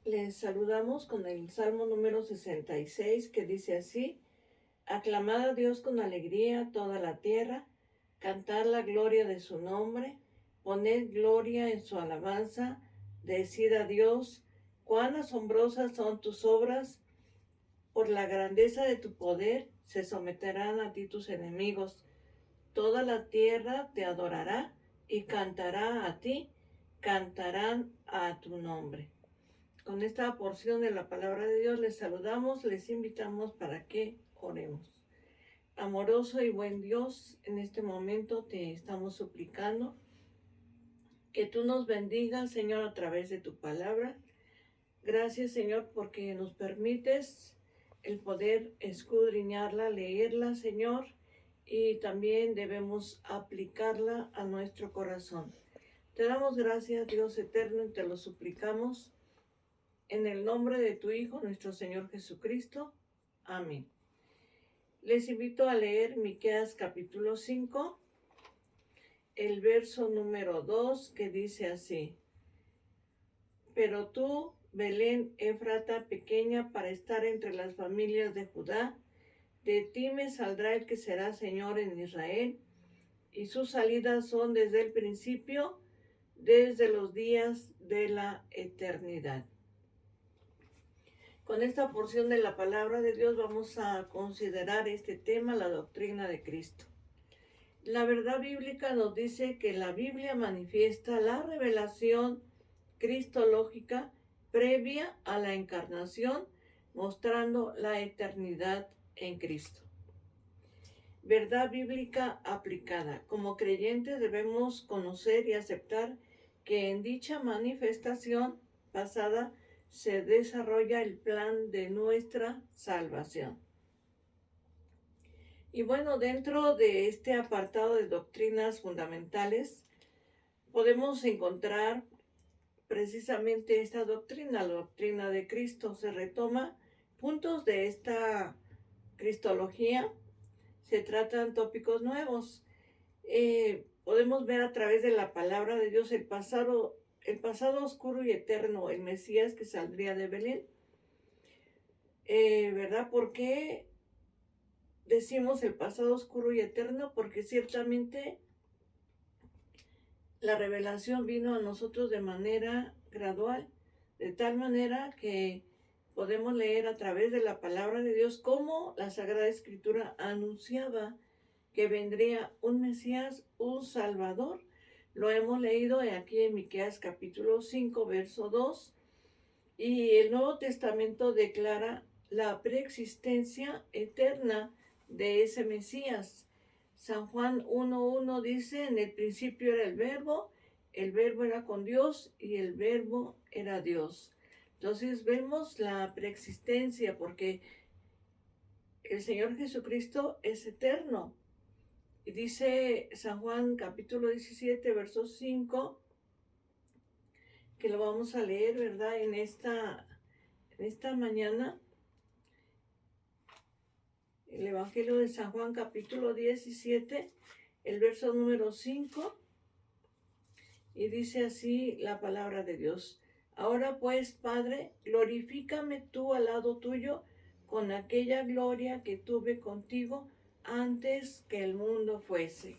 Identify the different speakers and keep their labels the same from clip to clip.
Speaker 1: Les saludamos con el Salmo número 66 que dice así: Aclamad a Dios con alegría toda la tierra, cantad la gloria de su nombre, poned gloria en su alabanza, decid a Dios, cuán asombrosas son tus obras, por la grandeza de tu poder se someterán a ti tus enemigos. Toda la tierra te adorará y cantará a ti, cantarán a tu nombre. Con esta porción de la palabra de Dios les saludamos, les invitamos para que oremos. Amoroso y buen Dios, en este momento te estamos suplicando que tú nos bendigas, Señor, a través de tu palabra. Gracias, Señor, porque nos permites el poder escudriñarla, leerla, Señor, y también debemos aplicarla a nuestro corazón. Te damos gracias, Dios eterno, y te lo suplicamos en el nombre de tu Hijo, nuestro Señor Jesucristo. Amén. Les invito a leer Miqueas capítulo 5, el verso número 2, que dice así: Pero tú, Belén Éfrata, pequeña para estar entre las familias de Judá, de ti me saldrá el que será Señor en Israel, y sus salidas son desde el principio, desde los días de la eternidad. Con esta porción de la palabra de Dios vamos a considerar este tema, la doctrina de Cristo. La verdad bíblica nos dice que la Biblia manifiesta la revelación cristológica previa a la encarnación, mostrando la eternidad en Cristo. Verdad bíblica aplicada. Como creyentes debemos conocer y aceptar que en dicha manifestación pasada se desarrolla el plan de nuestra salvación. Y bueno, dentro de este apartado de doctrinas fundamentales, podemos encontrar precisamente esta doctrina, la doctrina de Cristo. Se retoma puntos de esta cristología, se tratan tópicos nuevos. Podemos ver a través de la palabra de Dios el pasado oscuro y eterno, el Mesías que saldría de Belén. ¿Verdad? ¿Por qué decimos el pasado oscuro y eterno? Porque ciertamente la revelación vino a nosotros de manera gradual, de tal manera que podemos leer a través de la palabra de Dios cómo la Sagrada Escritura anunciaba que vendría un Mesías, un Salvador. Lo hemos leído aquí en Miqueas capítulo 5, verso 2, y el Nuevo Testamento declara la preexistencia eterna de ese Mesías. San Juan 1:1 dice: en el principio era el verbo era con Dios y el verbo era Dios. Entonces vemos la preexistencia porque el Señor Jesucristo es eterno. Y dice San Juan capítulo 17, verso 5, que lo vamos a leer, ¿verdad? En esta mañana. El Evangelio de San Juan capítulo 17, el verso número 5, y dice así la palabra de Dios: Ahora pues, Padre, glorifícame tú al lado tuyo con aquella gloria que tuve contigo antes que el mundo fuese.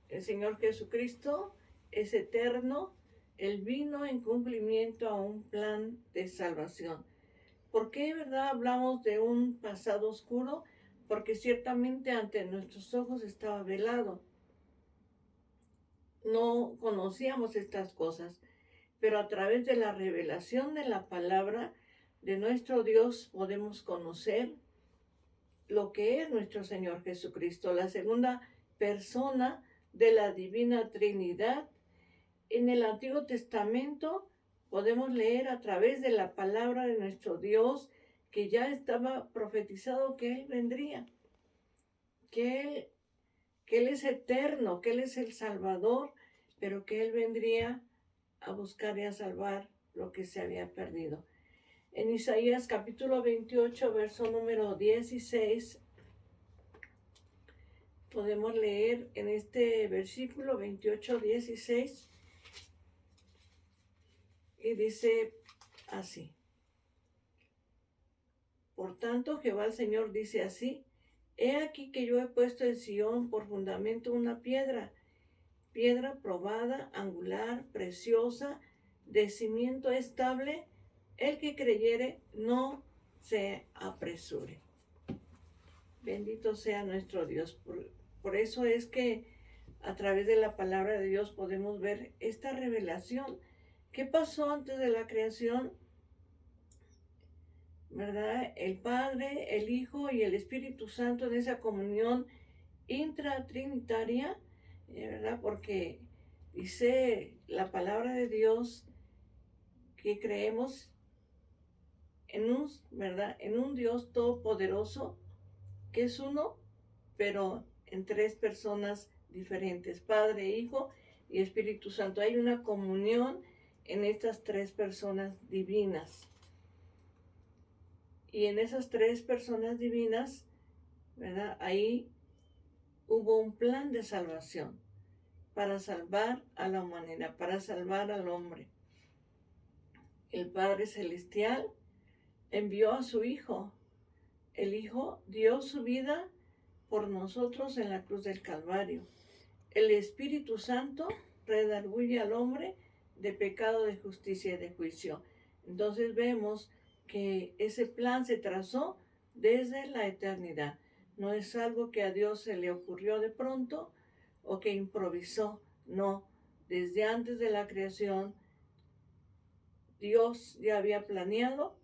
Speaker 1: El Señor Jesucristo es eterno. Él vino en cumplimiento a un plan de salvación. ¿Por qué, verdad, hablamos de un pasado oscuro? Porque ciertamente ante nuestros ojos estaba velado. No conocíamos estas cosas, pero a través de la revelación de la palabra de nuestro Dios podemos conocer lo que es nuestro Señor Jesucristo, la segunda persona de la Divina Trinidad. En el Antiguo Testamento podemos leer a través de la palabra de nuestro Dios que ya estaba profetizado que Él vendría, que Él es eterno, que Él es el Salvador, pero que Él vendría a buscar y a salvar lo que se había perdido. En Isaías capítulo 28, verso número 16, podemos leer en este versículo 28, 16, y dice así: Por tanto, Jehová el Señor dice así: He aquí que yo he puesto en Sión por fundamento una piedra, piedra probada, angular, preciosa, de cimiento estable. El que creyere no se apresure. Bendito sea nuestro Dios. Por eso es que a través de la palabra de Dios podemos ver esta revelación. ¿Qué pasó antes de la creación? ¿Verdad? El Padre, el Hijo y el Espíritu Santo en esa comunión intratrinitaria, ¿verdad? Porque dice la palabra de Dios que creemos en un, ¿verdad? En un Dios todopoderoso que es uno, pero en tres personas diferentes: Padre, Hijo y Espíritu Santo. Hay una comunión en estas tres personas divinas. Y en esas tres personas divinas, ¿verdad? Ahí hubo un plan de salvación para salvar a la humanidad, para salvar al hombre. El Padre Celestial envió a su Hijo. El Hijo dio su vida por nosotros en la cruz del Calvario. El Espíritu Santo redarguye al hombre de pecado, de justicia y de juicio. Entonces vemos que ese plan se trazó desde la eternidad. No es algo que a Dios se le ocurrió de pronto o que improvisó. No, desde antes de la creación, Dios ya había planeado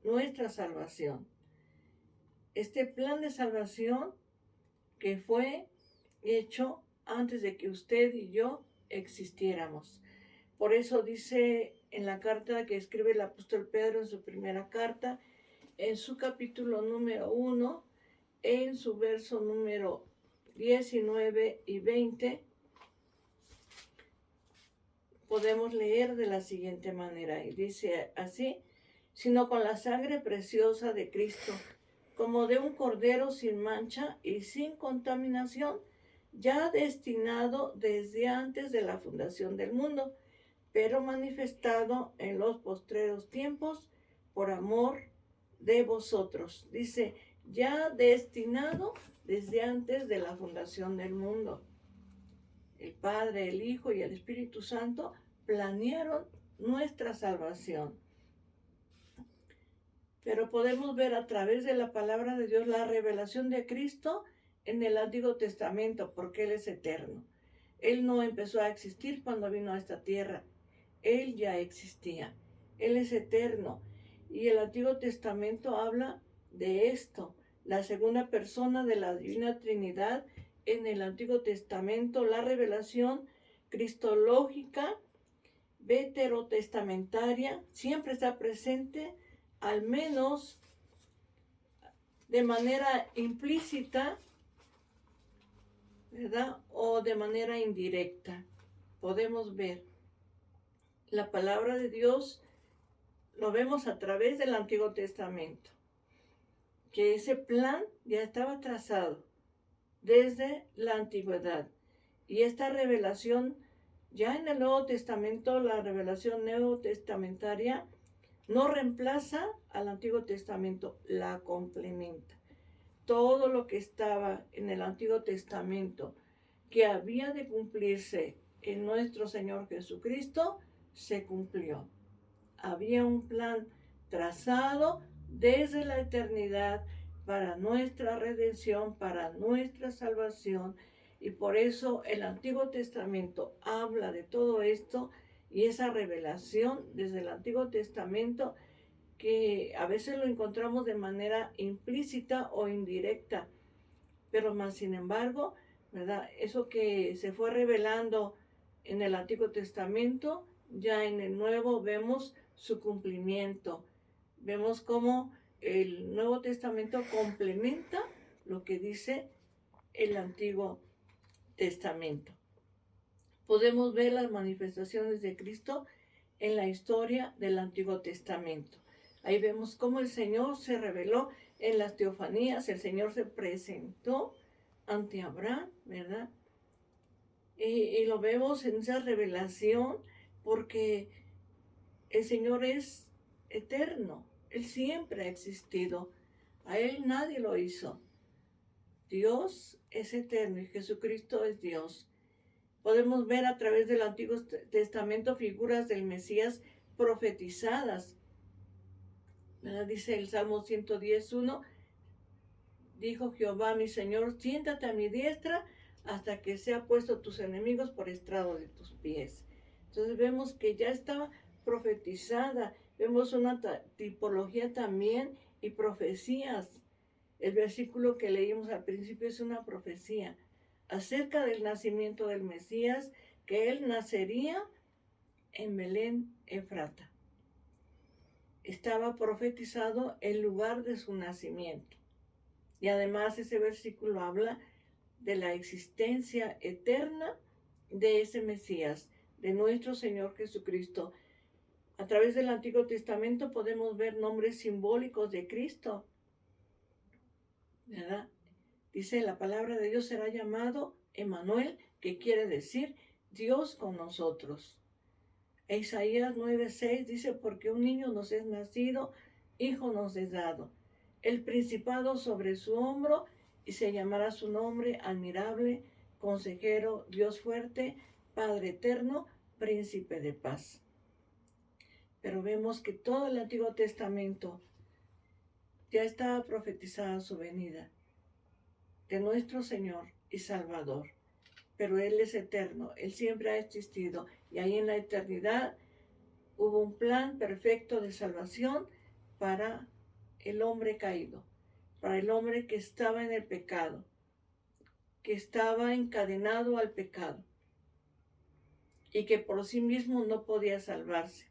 Speaker 1: nuestra salvación. Este plan de salvación que fue hecho antes de que usted y yo existiéramos. Por eso dice en la carta que escribe el apóstol Pedro en su primera carta, en su capítulo número 1, en su verso número 19 y 20, podemos leer de la siguiente manera, y dice así: sino con la sangre preciosa de Cristo, como de un cordero sin mancha y sin contaminación, ya destinado desde antes de la fundación del mundo, pero manifestado en los postreros tiempos por amor de vosotros. Dice, ya destinado desde antes de la fundación del mundo. El Padre, el Hijo y el Espíritu Santo planearon nuestra salvación. Pero podemos ver a través de la palabra de Dios la revelación de Cristo en el Antiguo Testamento, porque Él es eterno. Él no empezó a existir cuando vino a esta tierra. Él ya existía. Él es eterno. Y el Antiguo Testamento habla de esto. La segunda persona de la Divina Trinidad en el Antiguo Testamento, la revelación cristológica, veterotestamentaria, siempre está presente, al menos de manera implícita, ¿verdad? O de manera indirecta. Podemos ver la palabra de Dios, lo vemos a través del Antiguo Testamento, que ese plan ya estaba trazado desde la antigüedad. Y esta revelación, ya en el Nuevo Testamento, la revelación neotestamentaria, no reemplaza al Antiguo Testamento, la complementa. Todo lo que estaba en el Antiguo Testamento que había de cumplirse en nuestro Señor Jesucristo, se cumplió. Había un plan trazado desde la eternidad para nuestra redención, para nuestra salvación, y por eso el Antiguo Testamento habla de todo esto, y esa revelación desde el Antiguo Testamento, que a veces lo encontramos de manera implícita o indirecta, pero más sin embargo, ¿verdad? Eso que se fue revelando en el Antiguo Testamento, ya en el Nuevo vemos su cumplimiento. Vemos cómo el Nuevo Testamento complementa lo que dice el Antiguo Testamento. Podemos ver las manifestaciones de Cristo en la historia del Antiguo Testamento. Ahí vemos cómo el Señor se reveló en las teofanías. El Señor se presentó ante Abraham, ¿verdad? Y lo vemos en esa revelación porque el Señor es eterno. Él siempre ha existido. A Él nadie lo hizo. Dios es eterno y Jesucristo es Dios. Podemos ver a través del Antiguo Testamento figuras del Mesías profetizadas. ¿Verdad? Dice el Salmo 110:1, dijo Jehová mi Señor, siéntate a mi diestra hasta que sea puesto tus enemigos por estrado de tus pies. Entonces vemos que ya estaba profetizada, vemos una tipología también y profecías. El versículo que leímos al principio es una profecía acerca del nacimiento del Mesías, que él nacería en Belén, Efrata. Estaba profetizado el lugar de su nacimiento. Y además ese versículo habla de la existencia eterna de ese Mesías, de nuestro Señor Jesucristo. A través del Antiguo Testamento podemos ver nombres simbólicos de Cristo, ¿verdad? Dice, la palabra de Dios será llamado Emmanuel, que quiere decir Dios con nosotros. Isaías 9:6 dice, porque un niño nos es nacido, hijo nos es dado, el principado sobre su hombro, y se llamará su nombre admirable, consejero, Dios fuerte, Padre eterno, príncipe de paz. Pero vemos que todo el Antiguo Testamento ya estaba profetizada su venida de nuestro Señor y Salvador. Pero Él es eterno, Él siempre ha existido, y ahí en la eternidad hubo un plan perfecto de salvación para el hombre caído, para el hombre que estaba en el pecado, que estaba encadenado al pecado y que por sí mismo no podía salvarse.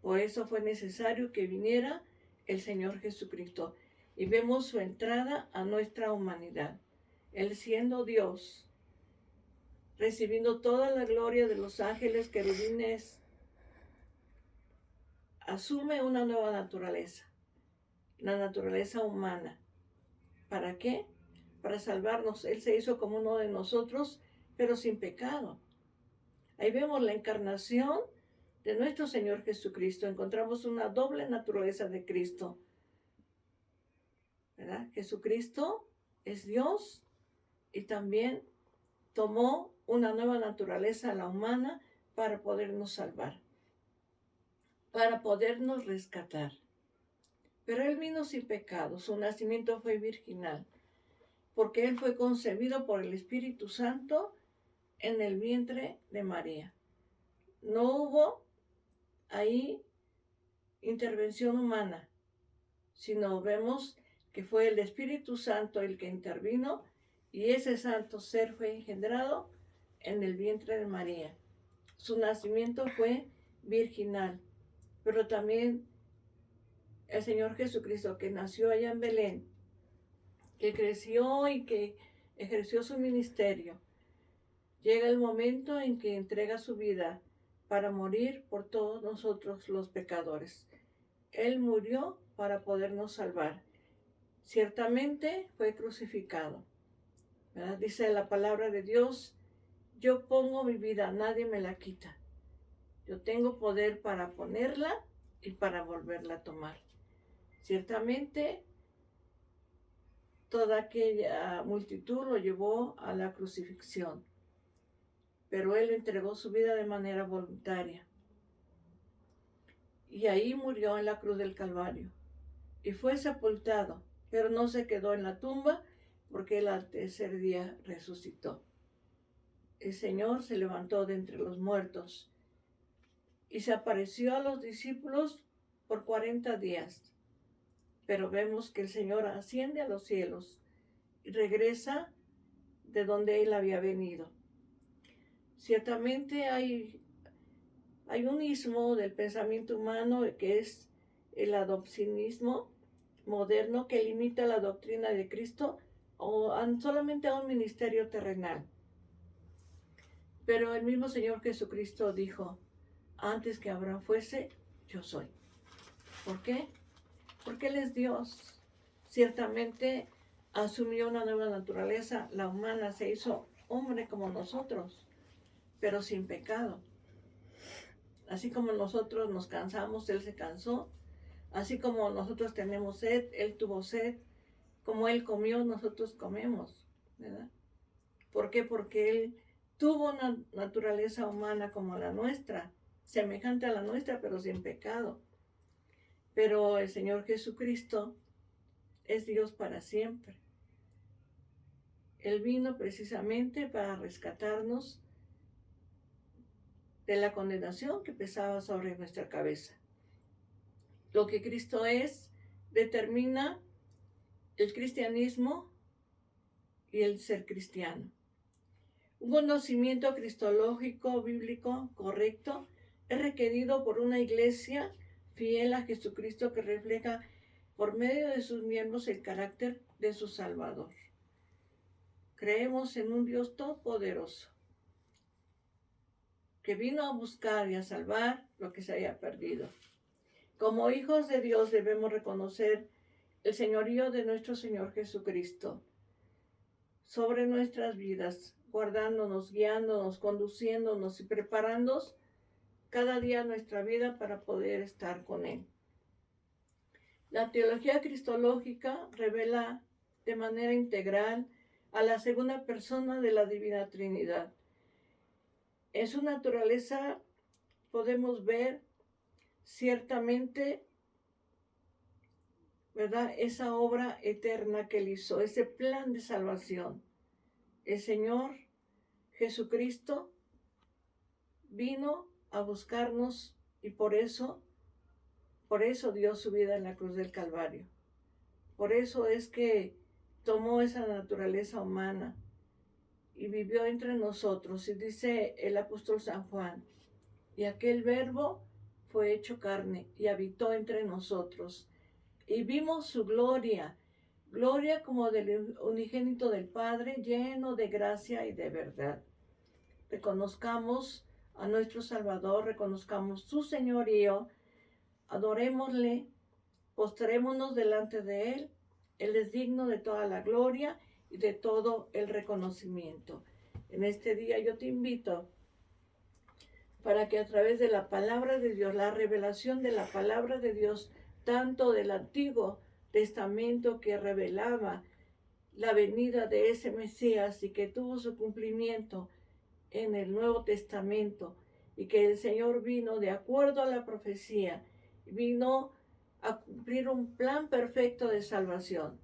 Speaker 1: Por eso fue necesario que viniera el Señor Jesucristo. Y vemos su entrada a nuestra humanidad. Él siendo Dios, recibiendo toda la gloria de los ángeles querubines, asume una nueva naturaleza, la naturaleza humana. ¿Para qué? Para salvarnos. Él se hizo como uno de nosotros, pero sin pecado. Ahí vemos la encarnación de nuestro Señor Jesucristo. Encontramos una doble naturaleza de Cristo, ¿verdad? Jesucristo es Dios y también tomó una nueva naturaleza, la humana, para podernos salvar, para podernos rescatar. Pero Él vino sin pecado, su nacimiento fue virginal, porque Él fue concebido por el Espíritu Santo en el vientre de María. No hubo ahí intervención humana, sino vemos que fue el Espíritu Santo el que intervino y ese santo ser fue engendrado en el vientre de María. Su nacimiento fue virginal, pero también el Señor Jesucristo, que nació allá en Belén, que creció y que ejerció su ministerio, llega el momento en que entrega su vida para morir por todos nosotros los pecadores. Él murió para podernos salvar. Ciertamente fue crucificado, ¿verdad? Dice la palabra de Dios, yo pongo mi vida, nadie me la quita. Yo tengo poder para ponerla y para volverla a tomar. Ciertamente, toda aquella multitud lo llevó a la crucifixión, pero Él entregó su vida de manera voluntaria. Y ahí murió en la cruz del Calvario. Y fue sepultado, pero no se quedó en la tumba, porque Él al tercer día resucitó. El Señor se levantó de entre los muertos y se apareció a los discípulos por 40 días. Pero vemos que el Señor asciende a los cielos y regresa de donde Él había venido. Ciertamente hay un ismo del pensamiento humano que es el adopcionismo moderno, que limita la doctrina de Cristo solamente a un ministerio terrenal. Pero el mismo Señor Jesucristo dijo, antes que Abraham fuese, yo soy. ¿Por qué? Porque Él es Dios. Ciertamente asumió una nueva naturaleza, la humana, se hizo hombre como nosotros, pero sin pecado. Así como nosotros nos cansamos, Él se cansó, Así como nosotros tenemos sed, Él tuvo sed. Como Él comió, nosotros comemos, ¿verdad? ¿Por qué? Porque Él tuvo una naturaleza humana como la nuestra, semejante a la nuestra, pero sin pecado. Pero el Señor Jesucristo es Dios para siempre. Él vino precisamente para rescatarnos de la condenación que pesaba sobre nuestra cabeza. Lo que Cristo es determina el cristianismo y el ser cristiano. Un conocimiento cristológico bíblico correcto es requerido por una iglesia fiel a Jesucristo que refleja por medio de sus miembros el carácter de su Salvador. Creemos en un Dios todopoderoso que vino a buscar y a salvar lo que se haya perdido. Como hijos de Dios debemos reconocer el señorío de nuestro Señor Jesucristo sobre nuestras vidas, guardándonos, guiándonos, conduciéndonos y preparándonos cada día nuestra vida para poder estar con Él. La teología cristológica revela de manera integral a la segunda persona de la Divina Trinidad. En su naturaleza podemos ver ciertamente, ¿verdad?, esa obra eterna que Él hizo, ese plan de salvación. El Señor Jesucristo vino a buscarnos y por eso dio su vida en la cruz del Calvario. Por eso es que tomó esa naturaleza humana y vivió entre nosotros. Y dice el apóstol San Juan, y aquel verbo fue hecho carne y habitó entre nosotros. Y vimos su gloria, gloria como del unigénito del Padre, lleno de gracia y de verdad. Reconozcamos a nuestro Salvador, reconozcamos su señorío, adorémosle, postrémonos delante de Él. Él es digno de toda la gloria y de todo el reconocimiento. En este día yo te invito para que a través de la palabra de Dios, la revelación de la palabra de Dios, tanto del Antiguo Testamento que revelaba la venida de ese Mesías y que tuvo su cumplimiento en el Nuevo Testamento, y que el Señor vino de acuerdo a la profecía, vino a cumplir un plan perfecto de salvación.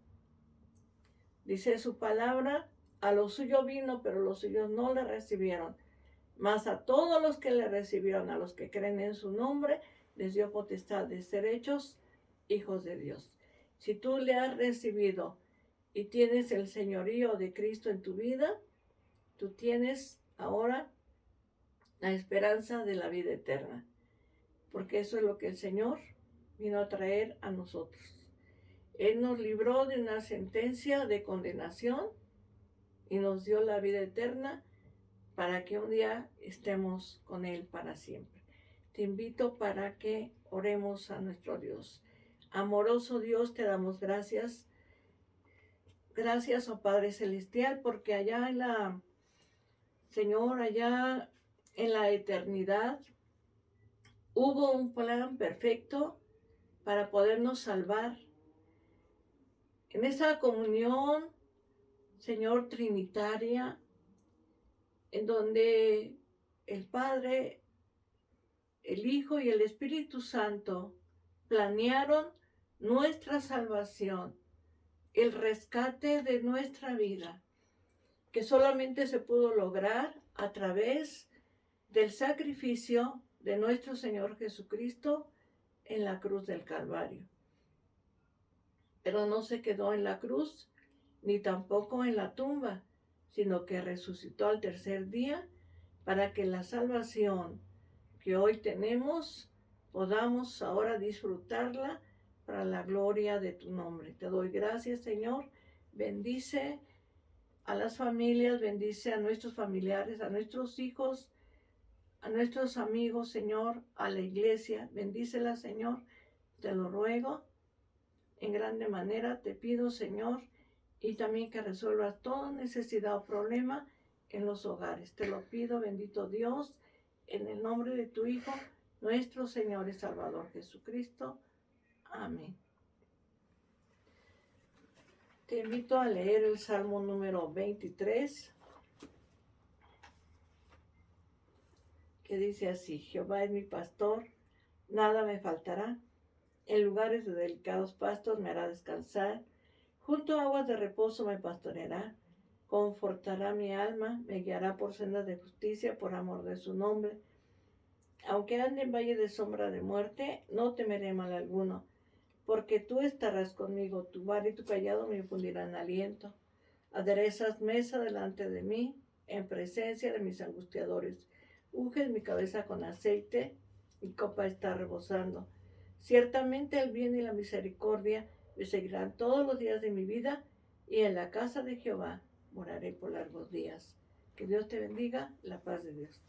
Speaker 1: Dice su palabra, a lo suyo vino, pero los suyos no le recibieron. Mas a todos los que le recibieron, a los que creen en su nombre, les dio potestad de ser hechos hijos de Dios. Si tú le has recibido y tienes el señorío de Cristo en tu vida, tú tienes ahora la esperanza de la vida eterna, porque eso es lo que el Señor vino a traer a nosotros. Él nos libró de una sentencia de condenación y nos dio la vida eterna para que un día estemos con Él para siempre. Te invito para que oremos a nuestro Dios. Amoroso Dios, te damos gracias. Gracias, oh Padre Celestial, porque allá en la, Señor, allá en la eternidad, hubo un plan perfecto para podernos salvar. En esa comunión, Señor, trinitaria, en donde el Padre, el Hijo y el Espíritu Santo planearon nuestra salvación, el rescate de nuestra vida, que solamente se pudo lograr a través del sacrificio de nuestro Señor Jesucristo en la cruz del Calvario. Pero no se quedó en la cruz, ni tampoco en la tumba, sino que resucitó al tercer día para que la salvación que hoy tenemos podamos ahora disfrutarla para la gloria de tu nombre. Te doy gracias, Señor. Bendice a las familias, bendice a nuestros familiares, a nuestros hijos, a nuestros amigos, Señor, a la iglesia. Bendícela, Señor. Te lo ruego en grande manera. Te pido, Señor, y también que resuelvas toda necesidad o problema en los hogares. Te lo pido, bendito Dios, en el nombre de tu Hijo, nuestro Señor y Salvador Jesucristo. Amén. Te invito a leer el Salmo número 23, que dice así: Jehová es mi pastor, nada me faltará. En lugares de delicados pastos me hará descansar. Junto a aguas de reposo me pastoreará. Confortará mi alma, me guiará por sendas de justicia por amor de su nombre. Aunque ande en valle de sombra de muerte, no temeré mal alguno, porque tú estarás conmigo, tu vara y tu callado me infundirán aliento. Aderezas mesa delante de mí, en presencia de mis angustiadores. Unges mi cabeza con aceite, mi copa está rebosando. Ciertamente el bien y la misericordia me seguirán todos los días de mi vida, y en la casa de Jehová moraré por largos días. Que Dios te bendiga, la paz de Dios.